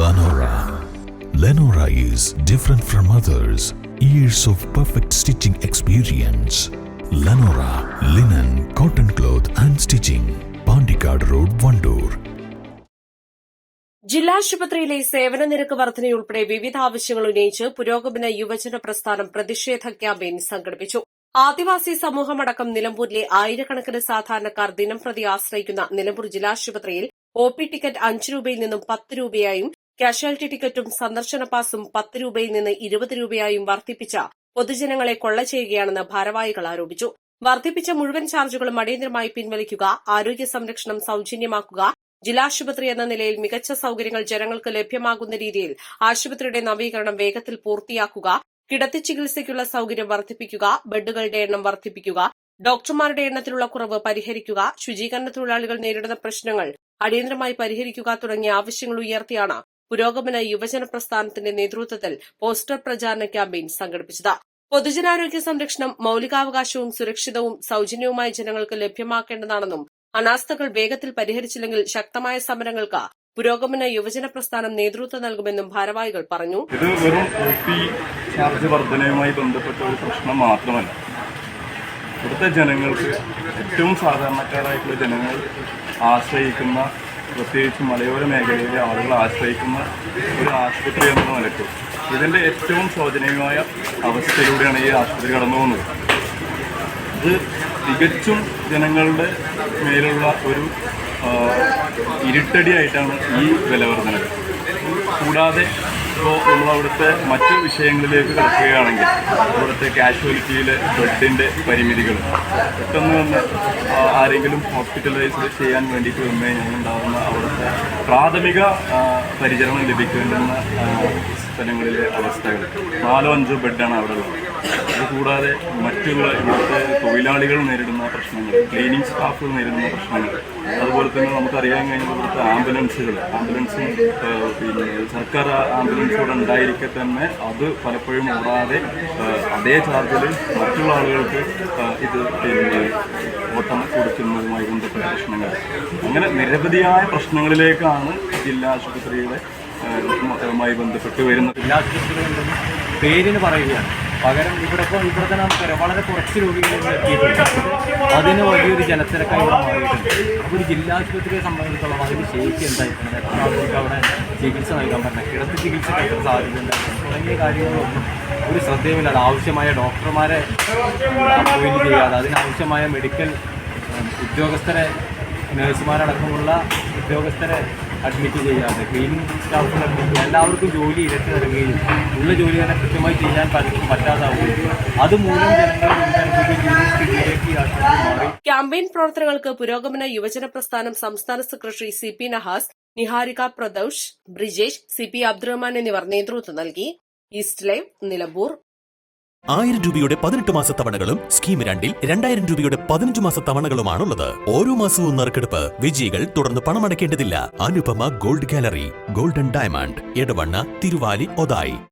Lenora. Lenora is different from others. Years of perfect stitching experience. Lenora linen, cotton cloth and stitching. Pandikad Road, Vandoor. ജില്ലാശുപത്രിയിലെ സേവന നിരക്ക് വർധനയുൾപ്പെടെ വിവിധ ആവശ്യങ്ങൾ ഉന്നയിച്ച് പുരോഗമന യുവജന പ്രസ്ഥാനം പ്രതിഷേധ ക്യാമ്പയിൻ സംഘടിപ്പിച്ചു. ആദിവാസി സമൂഹമടക്കം നിലമ്പൂരിലെ ആയിരക്കണക്കിന് സാധാരണക്കാർ ദിനംപ്രതി ആശ്രയിക്കുന്ന നിലമ്പൂർ ജില്ലാശുപത്രിയിൽ ഒപി ടിക്കറ്റ് 5 രൂപയിൽ നിന്നും 10 രൂപയായും കാഷ്വാലിറ്റി ടിക്കറ്റും സന്ദർശന പാസും 10 രൂപയിൽ നിന്ന് 20 രൂപയായും വർദ്ധിപ്പിച്ച പൊതുജനങ്ങളെ കൊള്ള ചെയ്യുകയാണെന്ന് ഭാരവാഹികൾ ആരോപിച്ചു. വർദ്ധിപ്പിച്ച മുഴുവൻ ചാർജുകളും അടിയന്തരമായി പിൻവലിക്കുക, ആരോഗ്യ സംരക്ഷണം സൌജന്യമാക്കുക, ജില്ലാശുപത്രി എന്ന നിലയിൽ മികച്ച സൌകര്യങ്ങൾ ജനങ്ങൾക്ക് ലഭ്യമാകുന്ന രീതിയിൽ ആശുപത്രിയുടെ നവീകരണം വേഗത്തിൽ പൂർത്തിയാക്കുക, കിടത്തി ചികിത്സയ്ക്കുള്ള സൌകര്യം വർദ്ധിപ്പിക്കുക, ബെഡുകളുടെ എണ്ണം വർദ്ധിപ്പിക്കുക, ഡോക്ടർമാരുടെ എണ്ണത്തിലുള്ള കുറവ് പരിഹരിക്കുക, ശുചീകരണ തൊഴിലാളികൾ നേരിടുന്ന പ്രശ്നങ്ങൾ അടിയന്തരമായി പരിഹരിക്കുക തുടങ്ങിയ ആവശ്യങ്ങൾ ഉയർത്തിയാണ് പുരോഗമന യുവജന പ്രസ്ഥാനത്തിന്റെ നേതൃത്വത്തിൽ പോസ്റ്റർ പ്രചാരണ ക്യാമ്പയിൻ സംഘടിപ്പിച്ചത്. പൊതുജനാരോഗ്യ സംരക്ഷണം മൌലികാവകാശവും സുരക്ഷിതവും സൌജന്യവുമായി ജനങ്ങൾക്ക് ലഭ്യമാക്കേണ്ടതാണെന്നും അനാസ്ഥകൾ വേഗത്തിൽ പരിഹരിച്ചില്ലെങ്കിൽ ശക്തമായ സമരങ്ങൾക്ക് പുരോഗമന യുവജന പ്രസ്ഥാനം നേതൃത്വം നൽകുമെന്നും ഭാരവാഹികൾ പറഞ്ഞു. ഇത് വെറും ഒപി ചാർജ് വർധനയുമായി ബന്ധപ്പെട്ട ഒരു പ്രശ്നം മാത്രമല്ല. ഇവിടുത്തെ ജനങ്ങൾക്ക്, ഏറ്റവും സാധാരണക്കാരായിട്ടുള്ള ജനങ്ങൾ ആശ്രയിക്കുന്ന, പ്രത്യേകിച്ച് മലയോര മേഖലയിലെ ആളുകൾ ആശ്രയിക്കുന്ന ഒരു ആശുപത്രി എന്ന നിലയ്ക്ക് ഇതിൻ്റെ ഏറ്റവും ശോചനീയമായ അവസ്ഥയിലൂടെയാണ് ഈ ആശുപത്രി കടന്നു പോകുന്നത്. ഇത് തികച്ചും ജനങ്ങളുടെ മേലുള്ള ഒരു ഇരുട്ടടിയായിട്ടാണ് ഈ വിലവർധന. കൂടാതെ ഇപ്പോൾ നമ്മൾ അവിടുത്തെ മറ്റു വിഷയങ്ങളിലേക്ക് കിടക്കുകയാണെങ്കിൽ അവിടുത്തെ കാഷ്വാലിറ്റിയിലെ ബെഡിൻ്റെ പരിമിതികൾ, പെട്ടെന്ന് വന്ന് ആരെങ്കിലും ഹോസ്പിറ്റലൈസ് ചെയ്യാൻ വേണ്ടിയിട്ട് വന്നു കഴിഞ്ഞാൽ ഉണ്ടാകുന്ന അവിടുത്തെ പ്രാഥമിക പരിചരണം ലഭിക്കേണ്ടുന്ന സ്ഥലങ്ങളിലെ അവസ്ഥകൾ, 4-5 ബെഡാണ് അവിടെ ഉള്ളത്. അതുകൂടാതെ മറ്റുള്ള ഇവിടുത്തെ തൊഴിലാളികൾ നേരിടുന്ന പ്രശ്നങ്ങൾ, ക്ലീനിങ് സ്റ്റാഫ് നേരിടുന്ന പ്രശ്നങ്ങൾ, അതുപോലെ തന്നെ നമുക്കറിയാൻ കഴിഞ്ഞാൽ ഇവിടുത്തെ ആംബുലൻസും പിന്നെ സർക്കാർ ആംബുലൻസുകൾ ഉണ്ടായിരിക്കെ തന്നെ അത് പലപ്പോഴും ഓടാതെ അതേ ചാർജിൽ മറ്റുള്ള ആളുകൾക്ക് ഇത് പിന്നെ ഓട്ടം കൊടുക്കുന്നതുമായി ബന്ധപ്പെട്ട പ്രശ്നങ്ങൾ, അങ്ങനെ നിരവധിയായ പ്രശ്നങ്ങളിലേക്കാണ് ജില്ലാ ആശുപത്രിയുടെ മായി ബന്ധപ്പെട്ട് വരുന്നത്. ജില്ലാ ആശുപത്രി പേരിന് പറയുകയാണ്, പകരം ഇവിടെ തന്നെ നമുക്കറിയാം വളരെ കുറച്ച് രോഗികൾ എത്തിയിട്ടുണ്ട്. അതിന് വലിയൊരു ജനത്തിരക്കായി ഇവിടെ മാറിയിട്ടുണ്ട്. അപ്പോൾ ഒരു ജില്ലാ ആശുപത്രിയെ സംബന്ധിച്ചിടത്തോളം അതിന് ശേഷി എന്തായിരിക്കണം, എത്ര ആളുകൾക്ക് അവിടെ ചികിത്സ നൽകാൻ പറ്റണം, കിടത്തി ചികിത്സയ്ക്ക് എത്ര സാധ്യത ഉണ്ടായിരുന്നു തുടങ്ങിയ കാര്യങ്ങളൊന്നും ഒരു ശ്രദ്ധയുമില്ലാതെ ആവശ്യമായ ഡോക്ടർമാരെ അപ്പോയിൻറ്റ് ചെയ്യാതെ അതിനാവശ്യമായ മെഡിക്കൽ ഉദ്യോഗസ്ഥരെ, നഴ്സുമാരടക്കമുള്ള ഉദ്യോഗസ്ഥരെ അഡ്മിറ്റ് ചെയ്യാതെ, ക്ലീനിങ് സ്റ്റാഫുകൾ അഡ്മിറ്റ്, എല്ലാവർക്കും ജോലി ഇരട്ടി നൽകുകയും ഉള്ള ജോലി തന്നെ കൃത്യമായി ചെയ്യാൻ പറ്റാതാവുകയും അതുമൂലം ജനങ്ങൾ ക്യാമ്പയിൻ പ്രവർത്തനങ്ങൾക്ക് പുരോഗമന യുവജന പ്രസ്ഥാനം സംസ്ഥാന secretary CP Nahas, Niharika Pradosh, Brijesh, CP Abdurahman എന്നിവർ നേതൃത്വം നൽകി. East live, Nilambur. 1000 രൂപയുടെ 18 മാസ തവണകളും സ്കീം 2ൽ 2000 രൂപയുടെ 15 മാസ തവണകളുമാണുള്ളത്. ഓരോ മാസവും നറുക്കെടുപ്പ്. വിജയികൾ തുടർന്ന് പണമടയ്ക്കേണ്ടതില്ല. Anupama gold gallery, golden diamond, Edavanna, Thiruvali, Othayi.